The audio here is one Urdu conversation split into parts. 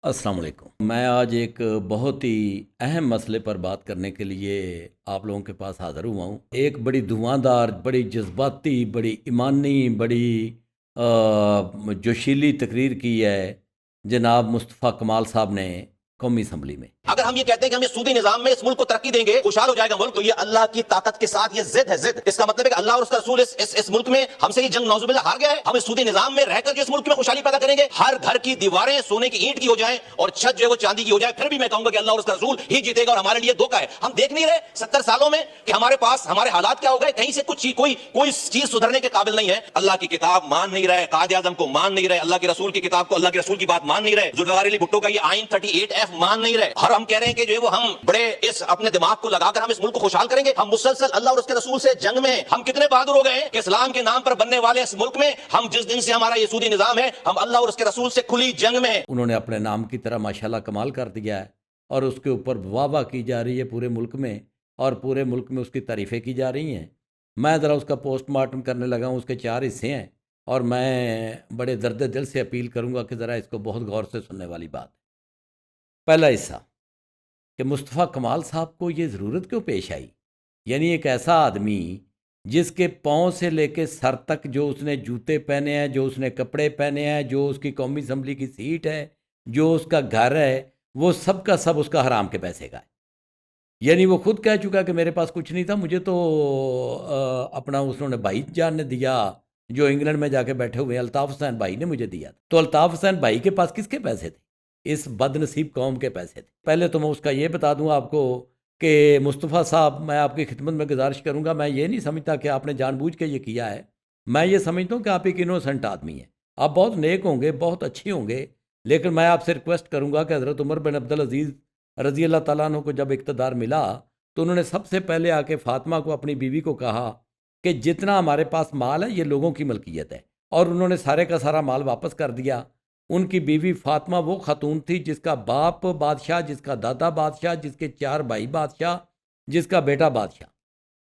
السلام علیکم۔ میں آج ایک بہت ہی اہم مسئلے پر بات کرنے کے لیے آپ لوگوں کے پاس حاضر ہوا ہوں۔ ایک بڑی دھواندار، بڑی جذباتی، بڑی ایمانی، بڑی جوشیلی تقریر کی ہے جناب مصطفیٰ کمال صاحب نے قومی اسمبلی میں۔ اگر ہم یہ کہتے ہیں کہ ہم یہ سودی نظام میں اس ملک کو ترقی دیں گے، خوشحال ہو جائے گا ملک، تو یہ اللہ کی طاقت کے ساتھ یہ ضد ہے، ضد۔ اس کا مطلب ہے کہ اللہ اور اس کا رسول اس ملک میں ہم سے یہ جنگ نعوذ باللہ ہار گیا ہے۔ ہم اس سودی نظام میں رہ کر جو اس ملک میں خوشحالی پیدا کریں گے، ہر گھر کی دیواریں سونے کی اینٹ کی ہو جائیں اور چھت جو ہے وہ چاندی کی ہو جائے، پھر بھی میں کہوں گا کہ اللہ اور اس کا رسول ہی جیتے گا اور ہمارے لیے دھوکہ ہے۔ ہم دیکھ نہیں رہے 70 سالوں میں کہ ہمارے پاس ہمارے حالات کیا ہو گئے، کہیں سے کچھ کوئی چیز سدھرنے کے قابل نہیں ہے۔ اللہ کی کتاب مان نہیں رہے، قائد اعظم کو مان نہیں رہے، اللہ کے رسول کی کتاب کو، اللہ کے رسول کی بات مان نہیں رہے، ذوالفقار علی بھٹو کا یہ آئین 38F مان نہیں رہے، اور ہم کہہ رہے ہیں کہ جو ہے وہ ہم بڑے اس اپنے دماغ کو لگا کر ہم اس ملک کو خوشحال کریں گے۔ ہم مسلسل اللہ اور اس کے رسول سے جنگ میں ہیں۔ ہم کتنے بہادر ہو گئے ہیں کہ اسلام کے نام پر بننے والے اس ملک میں ہم جس دن سے ہمارا یہ سودی نظام ہے، ہم اللہ اور اس کے رسول سے کھلی جنگ میں ہیں۔ انہوں نے اپنے نام کی طرح ماشاءاللہ کمال کر دیا ہے اور اس کے اوپر واہ واہ کی جا رہی ہے پورے ملک میں، اور پورے ملک میں اس کی تعریفیں کی جا رہی ہیں۔ میں ذرا اس کا پوسٹ مارٹم کرنے لگا ہوں، اس کے 4 حصے ہیں، اور میں بڑے درد دل سے اپیل کروں گا کہ ذرا اس کو بہت غور سے سننے والی بات ہے۔ پہلا حصہ کہ مصطفیٰ کمال صاحب کو یہ ضرورت کیوں پیش آئی، یعنی ایک ایسا آدمی جس کے پاؤں سے لے کے سر تک جو اس نے جوتے پہنے ہیں، جو اس نے کپڑے پہنے ہیں، جو اس کی قومی اسمبلی کی سیٹ ہے، جو اس کا گھر ہے، وہ سب کا سب اس کا حرام کے پیسے کا ہے۔ یعنی وہ خود کہہ چکا کہ میرے پاس کچھ نہیں تھا، مجھے تو اپنا انہوں نے بھائی جان نے دیا، جو انگلینڈ میں جا کے بیٹھے ہوئے الطاف حسین بھائی نے مجھے دیا تھا۔ تو الطاف حسین بھائی کے پاس کس کے پیسے تھے؟ اس بد نصیب قوم کے پیسے تھے۔ پہلے تو میں اس کا یہ بتا دوں آپ کو کہ مصطفیٰ صاحب، میں آپ کی خدمت میں گزارش کروں گا، میں یہ نہیں سمجھتا کہ آپ نے جان بوجھ کے یہ کیا ہے، میں یہ سمجھتا ہوں کہ آپ ایک انوسنٹ آدمی ہیں، آپ بہت نیک ہوں گے، بہت اچھے ہوں گے، لیکن میں آپ سے ریکویسٹ کروں گا کہ حضرت عمر بن عبدالعزیز رضی اللہ تعالیٰ عنہ کو جب اقتدار ملا تو انہوں نے سب سے پہلے آ کے فاطمہ کو، اپنی بیوی کو کہا کہ جتنا ہمارے پاس مال ہے یہ لوگوں کی ملکیت ہے، اور انہوں نے سارے کا سارا مال واپس کر دیا۔ ان کی بیوی فاطمہ وہ خاتون تھی جس کا باپ بادشاہ، جس کا دادا بادشاہ، جس کے 4 بھائی بادشاہ، جس کا بیٹا بادشاہ۔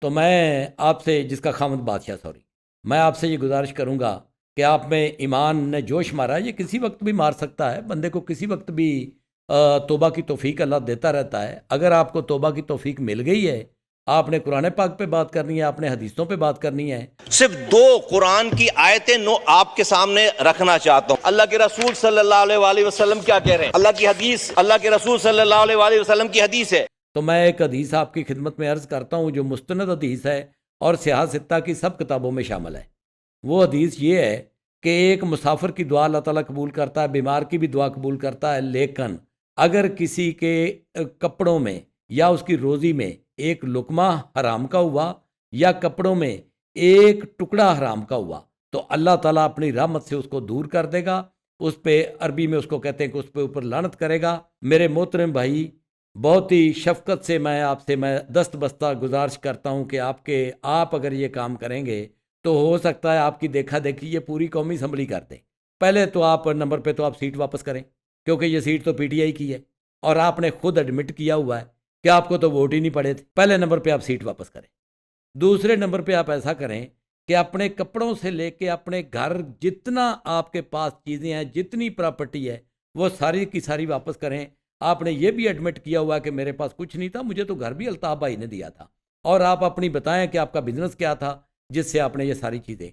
تو میں آپ سے، جس کا خامد بادشاہ سوری، میں آپ سے یہ گزارش کروں گا کہ آپ میں ایمان نے جوش مارا، یہ کسی وقت بھی مار سکتا ہے بندے کو، کسی وقت بھی توبہ کی توفیق اللہ دیتا رہتا ہے۔ اگر آپ کو توبہ کی توفیق مل گئی ہے، آپ نے قرآن پاک پہ بات کرنی ہے، آپ نے حدیثوں پہ بات کرنی ہے۔ صرف 2 قرآن کی آیتیں آپ کے سامنے رکھنا چاہتا ہوں۔ اللہ کے رسول صلی اللہ علیہ وآلہ وسلم کیا کہہ رہے ہیں؟ اللہ کی حدیث، اللہ کے رسول صلی اللہ علیہ وآلہ وسلم کی حدیث ہے۔ تو میں ایک حدیث آپ کی خدمت میں عرض کرتا ہوں جو مستند حدیث ہے اور سیاہ ستہ کی سب کتابوں میں شامل ہے۔ وہ حدیث یہ ہے کہ ایک مسافر کی دعا اللہ تعالیٰ قبول کرتا ہے، بیمار کی بھی دعا قبول کرتا ہے، لیکن اگر کسی کے کپڑوں میں یا اس کی روزی میں ایک لقمہ حرام کا ہوا یا کپڑوں میں ایک ٹکڑا حرام کا ہوا تو اللہ تعالیٰ اپنی رحمت سے اس کو دور کر دے گا، اس پہ عربی میں اس کو کہتے ہیں کہ اس پہ اوپر لعنت کرے گا۔ میرے محترم بھائی، بہت ہی شفقت سے میں آپ سے دست بستہ گزارش کرتا ہوں کہ آپ اگر یہ کام کریں گے تو ہو سکتا ہے آپ کی دیکھا دیکھی یہ پوری قومی اسمبلی کر دیں۔ پہلے تو آپ نمبر پہ تو آپ سیٹ واپس کریں، کیونکہ یہ سیٹ تو پی ٹی آئی کی ہے اور آپ نے خود ایڈمٹ کیا ہوا ہے کہ آپ کو تو ووٹ ہی نہیں پڑے تھے۔ پہلے نمبر پہ آپ سیٹ واپس کریں۔ دوسرے نمبر پہ آپ ایسا کریں کہ اپنے کپڑوں سے لے کے اپنے گھر، جتنا آپ کے پاس چیزیں ہیں، جتنی پراپرٹی ہے، وہ ساری کی ساری واپس کریں۔ آپ نے یہ بھی ایڈمٹ کیا ہوا کہ میرے پاس کچھ نہیں تھا، مجھے تو گھر بھی الطاف بھائی نے دیا تھا، اور آپ اپنی بتائیں کہ آپ کا بزنس کیا تھا جس سے آپ نے یہ ساری چیزیں۔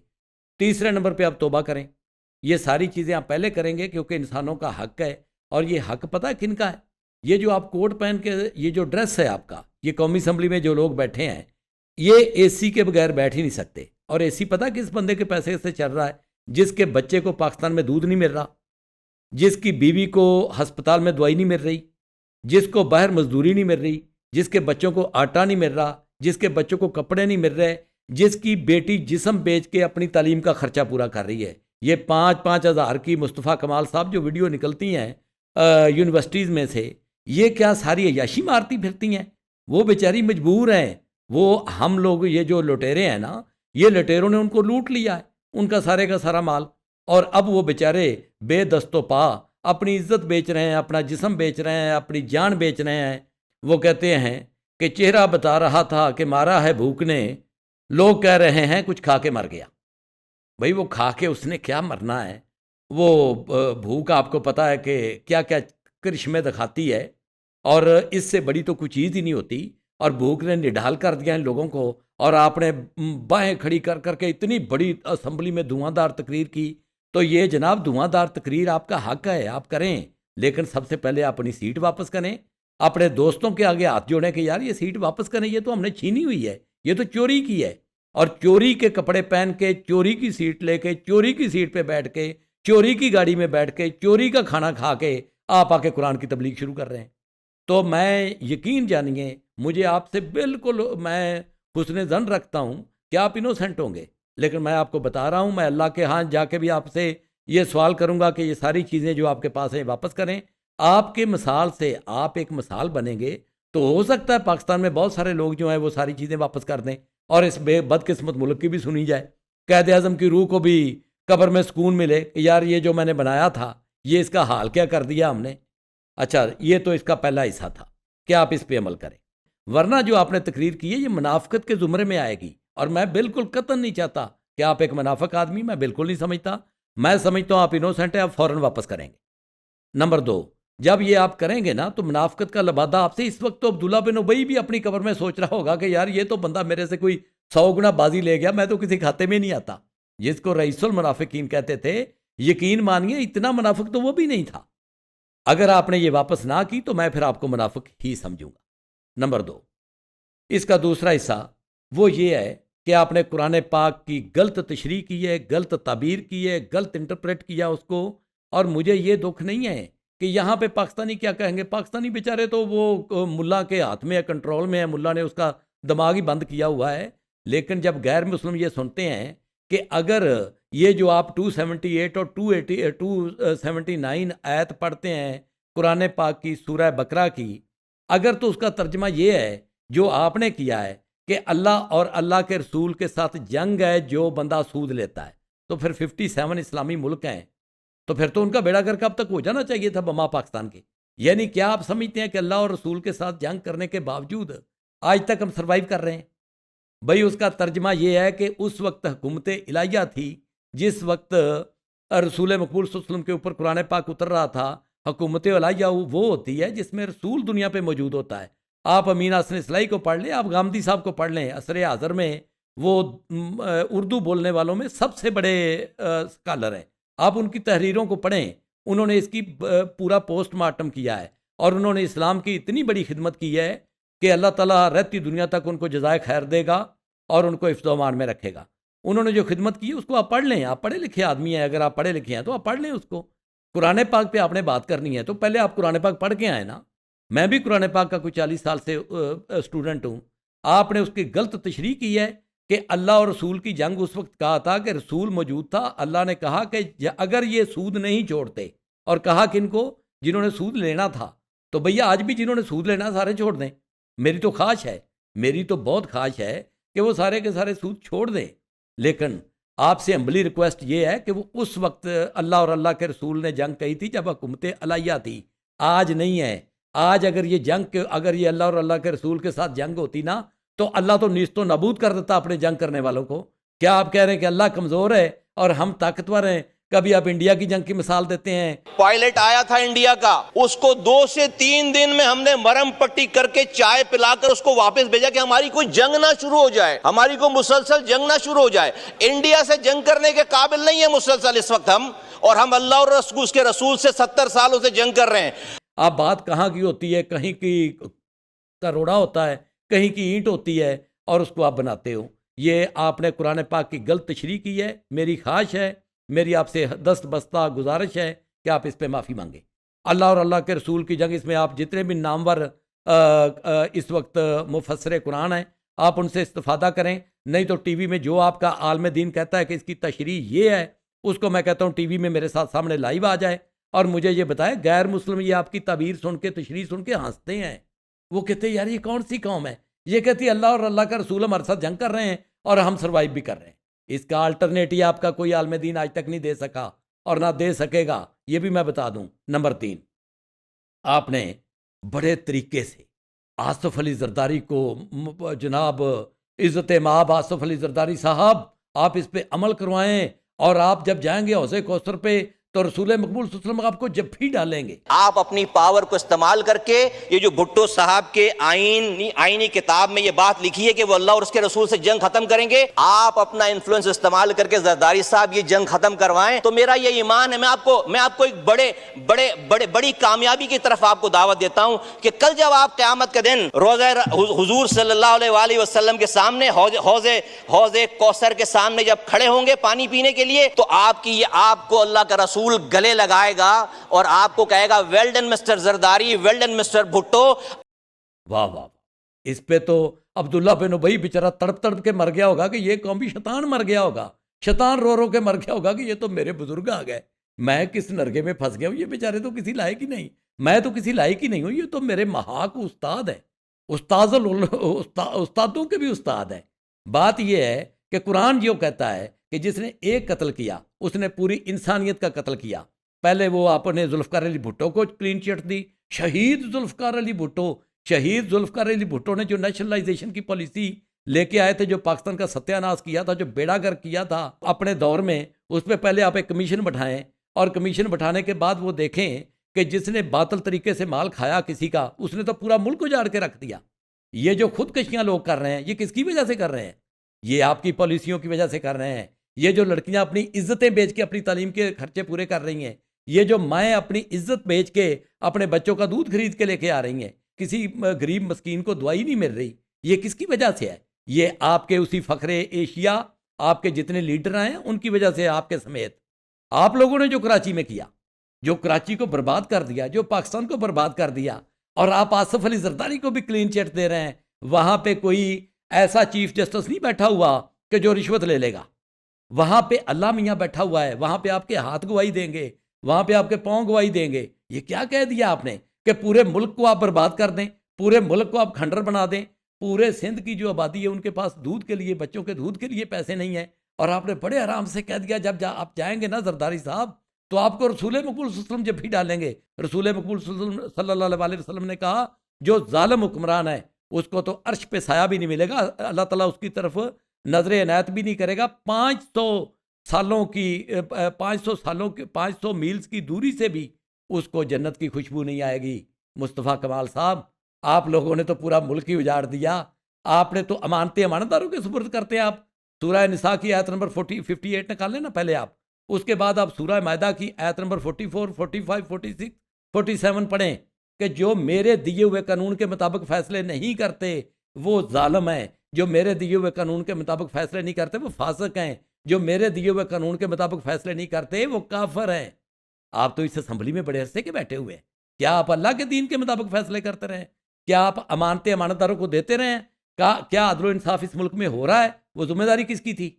تیسرے نمبر پہ آپ توبہ کریں۔ یہ ساری چیزیں آپ پہلے کریں گے کیونکہ انسانوں کا حق ہے، اور یہ حق پتہ ہے کن کا ہے؟ یہ جو آپ کوٹ پہن کے، یہ جو ڈریس ہے آپ کا، یہ قومی اسمبلی میں جو لوگ بیٹھے ہیں یہ اے سی کے بغیر بیٹھ ہی نہیں سکتے، اور اے سی پتہ کس بندے کے پیسے سے چل رہا ہے؟ جس کے بچے کو پاکستان میں دودھ نہیں مل رہا، جس کی بیوی کو ہسپتال میں دوائی نہیں مل رہی، جس کو باہر مزدوری نہیں مل رہی، جس کے بچوں کو آٹا نہیں مل رہا، جس کے بچوں کو کپڑے نہیں مل رہے، جس کی بیٹی جسم بیچ کے اپنی تعلیم کا خرچہ پورا کر رہی ہے۔ یہ 5-5 ہزار کی مصطفیٰ کمال صاحب جو ویڈیو نکلتی ہیں یونیورسٹیز میں سے، یہ کیا ساری عیاشی مارتی پھرتی ہیں؟ وہ بیچاری مجبور ہیں، وہ ہم لوگ یہ جو لٹیرے ہیں نا، یہ لٹیروں نے ان کو لوٹ لیا ہے، ان کا سارے کا سارا مال، اور اب وہ بیچارے بے دست و پا اپنی عزت بیچ رہے ہیں، اپنا جسم بیچ رہے ہیں، اپنی جان بیچ رہے ہیں۔ وہ کہتے ہیں کہ چہرہ بتا رہا تھا کہ مارا ہے بھوک نے، لوگ کہہ رہے ہیں کچھ کھا کے مر گیا۔ بھائی وہ کھا کے اس نے کیا مرنا ہے؟ وہ بھوک آپ کو پتا ہے کہ کیا کیا کرشمے دکھاتی ہے اور اس سے بڑی تو کوئی چیز ہی نہیں ہوتی، اور بھوک نے نڈال کر دیا ان لوگوں کو، اور آپ نے باہیں کھڑی کر کر کے اتنی بڑی اسمبلی میں دھواں دار تقریر کی، تو یہ جناب دھواں دار تقریر آپ کا حق ہے، آپ کریں، لیکن سب سے پہلے اپنی سیٹ واپس کریں، اپنے دوستوں کے آگے ہاتھ جوڑیں کہ یار یہ سیٹ واپس کریں، یہ تو ہم نے چھینی ہوئی ہے، یہ تو چوری کی ہے، اور چوری کے کپڑے پہن کے، چوری کی سیٹ لے کے، چوری کی سیٹ پہ بیٹھ کے، چوری کی گاڑی میں بیٹھ کے، چوری کا کھانا کھا کے آپ آ کے قرآن کی تبلیغ شروع کر رہے ہیں۔ تو میں یقین جانیے، مجھے آپ سے بالکل میں حسن ظن رکھتا ہوں کہ آپ انوسنٹ ہوں گے، لیکن میں آپ کو بتا رہا ہوں، میں اللہ کے ہاں جا کے بھی آپ سے یہ سوال کروں گا کہ یہ ساری چیزیں جو آپ کے پاس ہیں واپس کریں۔ آپ کے مثال سے آپ ایک مثال بنیں گے تو ہو سکتا ہے پاکستان میں بہت سارے لوگ جو ہیں وہ ساری چیزیں واپس کر دیں، اور اس بے بدقسمت ملک کی بھی سنی جائے، قائد اعظم کی روح کو بھی قبر میں سکون ملے کہ یار یہ جو میں نے بنایا تھا یہ اس کا حال کیا کر دیا ہم نے۔ اچھا، یہ تو اس کا پہلا حصہ تھا کہ آپ اس پہ عمل کریں، ورنہ جو آپ نے تقریر کی ہے یہ منافقت کے زمرے میں آئے گی، اور میں بالکل قطعاً نہیں چاہتا کہ آپ ایک منافق آدمی، میں بالکل نہیں سمجھتا، میں سمجھتا ہوں آپ انوسنٹ ہیں، آپ فوراً واپس کریں گے۔ نمبر 2، جب یہ آپ کریں گے نا تو منافقت کا لبادہ آپ سے، اس وقت تو عبداللہ بن ابی بھی اپنی قبر میں سوچ رہا ہوگا کہ یار یہ تو بندہ میرے سے کوئی 100 گنا بازی لے گیا، میں تو کسی کھاتے میں نہیں آتا، جس کو رئیس المنافقین کہتے تھے، یقین مانیے اتنا منافق تو وہ بھی نہیں تھا۔ اگر آپ نے یہ واپس نہ کی تو میں پھر آپ کو منافق ہی سمجھوں گا۔ نمبر 2، اس کا دوسرا حصہ وہ یہ ہے کہ آپ نے قرآن پاک کی غلط تشریح کی ہے، غلط تعبیر کی ہے، غلط انٹرپریٹ کیا اس کو، اور مجھے یہ دکھ نہیں ہے کہ یہاں پہ پاکستانی کیا کہیں گے، پاکستانی بیچارے تو وہ ملا کے ہاتھ میں ہے، کنٹرول میں ہے، ملا نے اس کا دماغ ہی بند کیا ہوا ہے، لیکن جب غیر مسلم یہ سنتے ہیں کہ اگر یہ جو آپ 278 اور 279 آیت پڑھتے ہیں قرآن پاک کی سورہ بقرہ کی، اگر تو اس کا ترجمہ یہ ہے جو آپ نے کیا ہے کہ اللہ اور اللہ کے رسول کے ساتھ جنگ ہے جو بندہ سود لیتا ہے، تو پھر 57 اسلامی ملک ہیں، تو پھر تو ان کا بیڑا گرک اب تک ہو جانا چاہیے تھا بما پاکستان کے۔ یعنی کیا آپ سمجھتے ہیں کہ اللہ اور رسول کے ساتھ جنگ کرنے کے باوجود آج تک ہم سروائیو کر رہے ہیں؟ بھائی اس کا ترجمہ یہ ہے کہ اس وقت حکومت الہیہ تھی، جس وقت رسول مقبول صلی اللہ علیہ وسلم کے اوپر قرآن پاک اتر رہا تھا، حکومت الہیہ وہ ہوتی ہے جس میں رسول دنیا پہ موجود ہوتا ہے۔ آپ امین حسن اصلاحی کو پڑھ لیں، آپ گامدی صاحب کو پڑھ لیں، عصر حاضر میں وہ اردو بولنے والوں میں سب سے بڑے اسکالر ہیں، آپ ان کی تحریروں کو پڑھیں، انہوں نے اس کی پورا پوسٹ مارٹم کیا ہے، اور انہوں نے اسلام کی اتنی بڑی خدمت کی ہے کہ اللہ تعالیٰ رہتی دنیا تک ان کو جزائے خیر دے گا اور ان کو حفظ و امان میں رکھے گا۔ انہوں نے جو خدمت کی ہے اس کو آپ پڑھ لیں، آپ پڑھے لکھے آدمی ہیں، اگر آپ پڑھے لکھے ہیں تو آپ پڑھ لیں اس کو۔ قرآن پاک پہ آپ نے بات کرنی ہے تو پہلے آپ قرآن پاک پڑھ کے آئیں نا۔ میں بھی قرآن پاک کا کوئی 40 سال سے اسٹوڈنٹ ہوں۔ آپ نے اس کی غلط تشریح کی ہے کہ اللہ اور رسول کی جنگ اس وقت کہا تھا کہ رسول موجود تھا، اللہ نے کہا کہ اگر یہ سود نہیں چھوڑتے، اور کہا کن کو؟ جنہوں نے سود لینا تھا، تو بھیا آج بھی جنہوں نے سود لینا سارے چھوڑ دیں، میری تو خواہش ہے، میری تو بہت خواہش ہے کہ وہ سارے کے سارے سود چھوڑ دیں، لیکن آپ سے ہمبلی ریکویسٹ یہ ہے کہ وہ اس وقت اللہ اور اللہ کے رسول نے جنگ کہی تھی جب حکومت الہیہ تھی، آج نہیں ہے۔ آج اگر یہ جنگ اگر یہ اللہ اور اللہ کے رسول کے ساتھ جنگ ہوتی نا تو اللہ تو نیست و نابود کر دیتا اپنے جنگ کرنے والوں کو۔ کیا آپ کہہ رہے ہیں کہ اللہ کمزور ہے اور ہم طاقتور ہیں؟ کبھی آپ انڈیا کی جنگ کی مثال دیتے ہیں۔ پائلٹ آیا تھا انڈیا کا، اس کو 2 سے 3 دن میں ہم نے مرم پٹی کر کے چائے پلا کر اس کو واپس بھیجا کہ ہماری کوئی جنگ نہ شروع ہو جائے، ہماری کوئی مسلسل جنگ نہ شروع ہو جائے۔ انڈیا سے جنگ کرنے کے قابل نہیں ہے مسلسل اس وقت ہم، اور ہم اللہ اور اس کے رسول سے 70 سالوں سے جنگ کر رہے ہیں۔ آپ بات کہاں کی ہوتی ہے، کہیں کی کروڑا ہوتا ہے، کہیں کی اینٹ ہوتی ہے، اور اس کو آپ بناتے ہو۔ یہ آپ نے قرآن پاک کی غلط تشریح کی ہے۔ میری خواہش ہے، میری آپ سے دست بستہ گزارش ہے کہ آپ اس پہ معافی مانگیں۔ اللہ اور اللہ کے رسول کی جنگ، اس میں آپ جتنے بھی نامور اس وقت مفسر قرآن ہیں آپ ان سے استفادہ کریں، نہیں تو ٹی وی میں جو آپ کا عالم دین کہتا ہے کہ اس کی تشریح یہ ہے، اس کو میں کہتا ہوں ٹی وی میں میرے ساتھ سامنے لائیو آ جائے اور مجھے یہ بتائے۔ غیر مسلم یہ آپ کی تعبیر سن کے، تشریح سن کے ہنستے ہیں، وہ کہتے ہیں یار یہ کون سی قوم ہے، یہ کہتی ہے اللہ اور اللہ کا رسول ہمارے ساتھ جنگ کر رہے ہیں اور ہم سروائیو بھی کر رہے ہیں۔ اس کا الٹرنیٹو آپ کا کوئی عالم دین آج تک نہیں دے سکا اور نہ دے سکے گا، یہ بھی میں بتا دوں۔ نمبر 3، آپ نے بڑے طریقے سے آصف علی زرداری کو، جناب عزت مآب آصف علی زرداری صاحب، آپ اس پہ عمل کروائیں، اور آپ جب جائیں گے حوض کوثر پہ تو رسول مقبول صلی اللہ علیہ وسلم آپ کو جب بھی ڈالیں گے. آپ اپنی پاور کو استعمال کر کے، یہ جو بھٹو صاحب کے آئینی کتاب میں یہ بات لکھی ہے کہ وہ اللہ اور اس کے رسول سے جنگ ختم کریں گے، آپ اپنا انفلوئنس استعمال کر کے زرداری صاحب یہ جنگ ختم کروائیں. تو میرا یہ ایمان ہے، میں آپ کو ایک بڑی کامیابی کی طرف آپ کو دعوت دیتا ہوں کہ کل جب آپ قیامت کے دن روزہ حضور صلی اللہ علیہ وآلہ وسلم کے سامنے حوض کوثر کے سامنے جب کھڑے ہوں گے پانی پینے کے لیے، تو آپ کو اللہ کا رسول گلے لگائے گا اور آپ کو کہے گا well done mister Zardari, well done mister Bhutto. واہ واہ، اس پہ تو عبداللہ بن ابی بیچارہ تڑپ تڑپ کے مر گیا ہوگا کہ یہ قومی شیطان مر گیا ہوگا، شیطان رو رو کے مر گیا ہوگا کہ یہ تو میرے بزرگ آ گئے، میں کس نرگے میں پھنس گیا ہوں، یہ بیچارے تو کسی لائق ہی نہیں، میں تو کسی لائق ہی نہیں ہوں، یہ تو میرے محاق استاد ہے، استادوں کے بھی استاد ہیں. بات یہ ہے کہ قرآن جو کہتا ہے کہ جس نے ایک قتل کیا اس نے پوری انسانیت کا قتل کیا. پہلے وہ آپ نے ذوالفقار علی بھٹو کو کلین چٹ دی، شہید ذوالفقار علی بھٹو نے جو نیشنلائزیشن کی پالیسی لے کے آئے تھے، جو پاکستان کا ستیہ ناش کیا تھا، جو بیڑا گر کیا تھا اپنے دور میں، اس پہ پہلے آپ ایک کمیشن بٹھائیں اور کمیشن بٹھانے کے بعد وہ دیکھیں کہ جس نے باطل طریقے سے مال کھایا کسی کا، اس نے تو پورا ملک اجاڑ کے رکھ دیا. یہ جو خودکشیاں لوگ کر رہے ہیں یہ کس کی وجہ سے کر رہے ہیں؟ یہ آپ کی پالیسیوں کی وجہ سے کر رہے ہیں. یہ جو لڑکیاں اپنی عزتیں بیچ کے اپنی تعلیم کے خرچے پورے کر رہی ہیں، یہ جو مائیں اپنی عزت بیچ کے اپنے بچوں کا دودھ خرید کے لے کے آ رہی ہیں، کسی غریب مسکین کو دوائی نہیں مل رہی، یہ کس کی وجہ سے ہے؟ یہ آپ کے اسی فخر ایشیا، آپ کے جتنے لیڈر ہیں ان کی وجہ سے، آپ کے سمیت. آپ لوگوں نے جو کراچی میں کیا، جو کراچی کو برباد کر دیا، جو پاکستان کو برباد کر دیا، اور آپ آصف علی زرداری کو بھی کلین چٹ دے رہے ہیں. وہاں پہ کوئی ایسا چیف جسٹس نہیں بیٹھا ہوا کہ جو رشوت لے لے گا، وہاں پہ اللہ میاں بیٹھا ہوا ہے، وہاں پہ آپ کے ہاتھ گواہی دیں گے، وہاں پہ آپ کے پاؤں گواہی دیں گے. یہ کیا کہہ دیا آپ نے کہ پورے ملک کو آپ برباد کر دیں، پورے ملک کو آپ کھنڈر بنا دیں، پورے سندھ کی جو آبادی ہے ان کے پاس دودھ کے لیے، بچوں کے دودھ کے لیے پیسے نہیں ہیں، اور آپ نے بڑے آرام سے کہہ دیا جب آپ جائیں گے نا زرداری صاحب تو آپ کو رسول مقبول صلی اللہ علیہ وسلم جب بھی ڈالیں گے. رسول مقبول صلی اللہ علیہ وسلم نے کہا جو ظالم حکمران ہے اس کو تو عرش پہ سایہ بھی نہیں ملے گا، اللہ تعالیٰ اس کی طرف نظر عنایت بھی نہیں کرے گا. 500 میلز کی دوری سے بھی اس کو جنت کی خوشبو نہیں آئے گی. مصطفیٰ کمال صاحب، آپ لوگوں نے تو پورا ملک ہی اجاڑ دیا. آپ نے تو امانت داروں کے سپرد کرتے ہیں. آپ سورہ نساء کی آیت نمبر 58 نکال لیں نا پہلے آپ، اس کے بعد آپ سورہ مائدہ کی آیت نمبر 44، 45، 46، 47 پڑھیں کہ جو میرے دیے ہوئے قانون کے مطابق فیصلے نہیں کرتے وہ ظالم ہیں، جو میرے دیے ہوئے قانون کے مطابق فیصلے نہیں کرتے وہ فاسق ہیں، جو میرے دیے ہوئے قانون کے مطابق فیصلے نہیں کرتے وہ کافر ہیں. آپ تو اس اسمبلی میں بڑے عرصے کے بیٹھے ہوئے ہیں، کیا آپ اللہ کے دین کے مطابق فیصلے کرتے رہیں؟ کیا آپ امانت داروں کو دیتے رہیں؟ کیا عدل و انصاف اس ملک میں ہو رہا ہے؟ وہ ذمہ داری کس کی تھی؟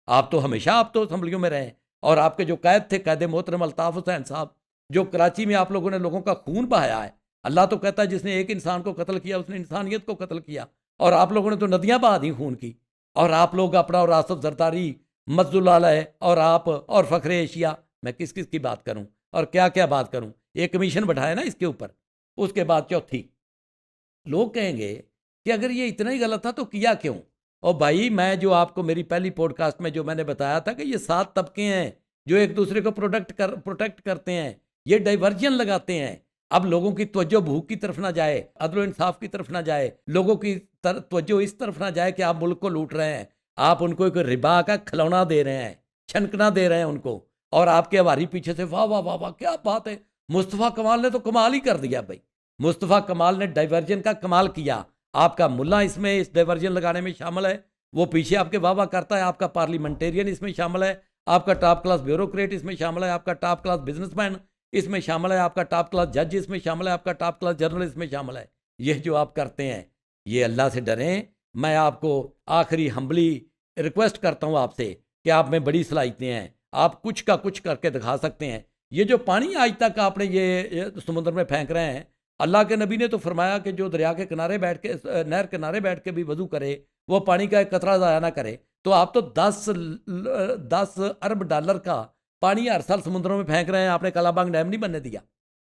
آپ تو ہمیشہ اسمبلیوں میں رہے، اور آپ کے جو قائد تھے، قائد محترم الطاف حسین صاحب، جو کراچی میں آپ لوگوں نے لوگوں کا خون بہایا ہے. اللہ تو کہتا ہے جس نے ایک انسان کو قتل کیا اس نے انسانیت کو قتل کیا، اور آپ لوگوں نے تو ندیاں بہا دی خون کی. اور آپ لوگ اپنا اور آصف زرداری، مجد اللہ اور آپ اور فخر ایشیا، میں کس کی بات کروں اور کیا بات کروں؟ ایک کمیشن بٹھایا نا اس کے اوپر. اس کے بعد چوتھی، لوگ کہیں گے کہ اگر یہ اتنا ہی غلط تھا تو کیا کیوں؟ اور بھائی میں جو آپ کو میری پہلی پوڈ کاسٹ میں جو میں نے بتایا تھا کہ یہ 7 طبقے ہیں جو ایک دوسرے کو پروٹیکٹ کرتے ہیں، یہ ڈائیورجن لگاتے ہیں. اب لوگوں کی توجہ بھوک کی طرف نہ جائے، عدل و انصاف کی طرف نہ جائے، لوگوں کی توجہ اس طرف نہ جائے کہ آپ ملک کو لوٹ رہے ہیں، آپ ان کو ایک ربا کا کھلونا دے رہے ہیں، چھنکنا دے رہے ہیں ان کو، اور آپ کے ہماری پیچھے سے واہ واہ واہ واہ کیا بات ہے. مصطفیٰ کمال نے تو کمال ہی کر دیا بھائی، مصطفیٰ کمال نے ڈائیورجن کا کمال کیا. آپ کا ملا اس میں اس ڈائیورجن لگانے میں شامل ہے، وہ پیچھے آپ کے واہ واہ کرتا ہے. آپ کا پارلیمنٹیرین اس میں شامل ہے، آپ کا ٹاپ کلاس بیوروکریٹ اس میں شامل ہے، آپ کا ٹاپ کلاس بزنس مین اس میں شامل ہے، آپ کا ٹاپ کلاس جج اس میں شامل ہے، آپ کا ٹاپ کلاس جنرل اس میں شامل ہے. یہ جو آپ کرتے ہیں یہ اللہ سے ڈریں. میں آپ کو آخری ہمبلی ریکویسٹ کرتا ہوں آپ سے کہ آپ میں بڑی صلاحیتیں ہیں، آپ کچھ کا کچھ کر کے دکھا سکتے ہیں. یہ جو پانی آج تک آپ نے یہ سمندر میں پھینک رہے ہیں، اللہ کے نبی نے تو فرمایا کہ جو دریا کے کنارے بیٹھ کے، نہر کنارے بیٹھ کے بھی وضو کرے وہ پانی کا ایک قطرہ ضائع نہ کرے. تو آپ تو 10 ارب ڈالر کا پانی ہر سال سمندروں میں پھینک رہے ہیں. آپ نے کالا بانگ ڈیم نہیں بننے دیا،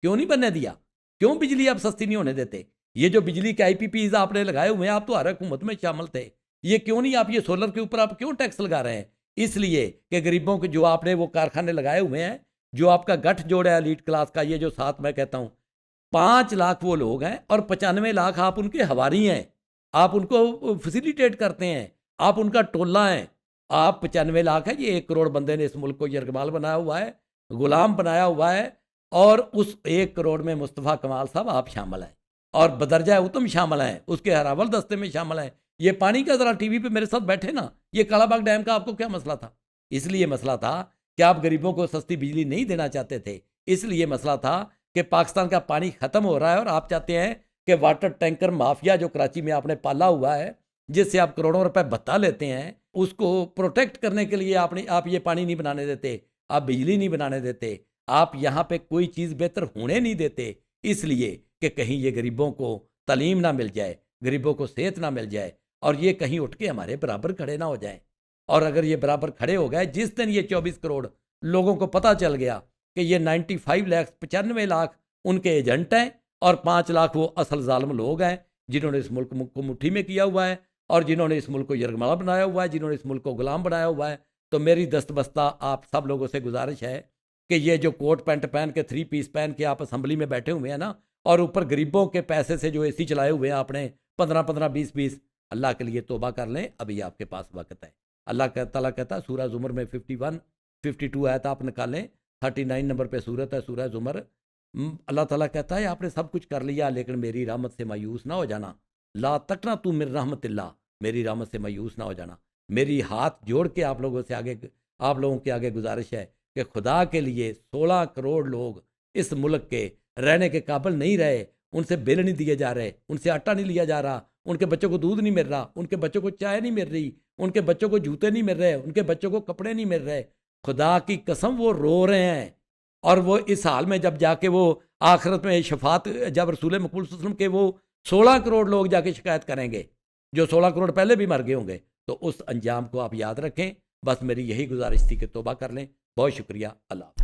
کیوں نہیں بننے دیا؟ کیوں بجلی آپ سستی نہیں ہونے دیتے؟ یہ جو بجلی کے IPPs آپ نے لگائے ہوئے ہیں، آپ تو ہر حکومت میں شامل تھے، یہ کیوں نہیں؟ آپ یہ سولر کے اوپر آپ کیوں ٹیکس لگا رہے ہیں؟ اس لیے کہ غریبوں کے جو آپ نے وہ کارخانے لگائے ہوئے ہیں جو آپ کا گٹھ جوڑ ہے ایلیٹ کلاس کا، یہ جو ساتھ میں کہتا ہوں 5 لاکھ وہ لوگ ہیں اور 95 لاکھ آپ ان کے ہواری ہیں، آپ ان کو فیسیلیٹیٹ کرتے ہیں، آپ ان کا ٹولہ ہیں. آپ 95 لاکھ ہے، یہ 1 کروڑ بندے نے اس ملک کو یرغمال بنایا ہوا ہے، غلام بنایا ہوا ہے، اور اس 1 کروڑ میں مصطفیٰ کمال صاحب آپ شامل ہیں اور بدرجہ اتم شامل ہیں، اس کے ہراول دستے میں شامل ہیں. یہ پانی کا ذرا ٹی وی پہ میرے ساتھ بیٹھے نا، یہ کالا باغ ڈیم کا آپ کو کیا مسئلہ تھا؟ اس لیے مسئلہ تھا کہ آپ غریبوں کو سستی بجلی نہیں دینا چاہتے تھے، اس لیے مسئلہ تھا کہ پاکستان کا پانی ختم ہو رہا ہے اور آپ چاہتے ہیں کہ واٹر ٹینکر مافیا جو کراچی میں آپ نے پالا ہوا ہے، جس سے آپ کروڑوں روپے بھتہ لیتے ہیں، اس کو پروٹیکٹ کرنے کے لیے آپ یہ پانی نہیں بنانے دیتے، آپ بجلی نہیں بنانے دیتے، آپ یہاں پہ کوئی چیز بہتر ہونے نہیں دیتے، اس لیے کہ کہیں یہ غریبوں کو تعلیم نہ مل جائے، غریبوں کو صحت نہ مل جائے، اور یہ کہیں اٹھ کے ہمارے برابر کھڑے نہ ہو جائیں. اور اگر یہ برابر کھڑے ہو گئے، جس دن یہ 24 کروڑ لوگوں کو پتہ چل گیا کہ یہ 95 لاکھ 95 لاکھ ان کے ایجنٹ ہیں اور 5 لاکھ وہ اصل ظالم لوگ ہیں جنہوں نے اس ملک کو مٹھی میں کیا ہوا ہے اور جنہوں نے اس ملک کو یرغمال بنایا ہوا ہے، جنہوں نے اس ملک کو غلام بنایا ہوا ہے، تو میری دستبستہ آپ سب لوگوں سے گزارش ہے کہ یہ جو کوٹ پینٹ پہن کے 3 پیس پہن کے آپ اسمبلی میں بیٹھے ہوئے ہیں نا، اور اوپر غریبوں کے پیسے سے جو اے سی چلائے ہوئے ہیں آپ نے 15 20 اللہ کے لیے توبہ کر لیں، ابھی آپ کے پاس وقت ہے. اللہ تعالیٰ کہتا ہے سورہ زمر میں 51 52 آیت آپ نکالیں، 39 نمبر پہ صورت ہے سورہ زمر. اللہ تعالیٰ کہتا ہے آپ نے سب کچھ کر لیا لیکن میری رحمت سے مایوس نہ ہو جانا. لا تقنطوا من رحمت اللہ، میری رحمت سے مایوس نہ ہو جانا. میری ہاتھ جوڑ کے آپ لوگوں کے آگے گزارش ہے کہ خدا کے لیے 16 کروڑ لوگ اس ملک کے رہنے کے قابل نہیں رہے، ان سے بل نہیں دیے جا رہے، ان سے آٹا نہیں لیا جا رہا، ان کے بچوں کو دودھ نہیں مل رہا، ان کے بچوں کو چائے نہیں مل رہی، ان کے بچوں کو جوتے نہیں مل رہے، ان کے بچوں کو کپڑے نہیں مل رہے. خدا کی قسم وہ رو رہے ہیں، اور وہ اس حال میں جب جا کے وہ آخرت میں شفاعت، جب رسول مقبول صلی اللہ علیہ وسلم کے وہ 16 کروڑ لوگ جا کے شکایت کریں گے جو 16 کروڑ پہلے بھی مر گئے ہوں گے، تو اس انجام کو آپ یاد رکھیں. بس میری یہی گزارش تھی کہ توبہ کر لیں. بہت شکریہ. اللہ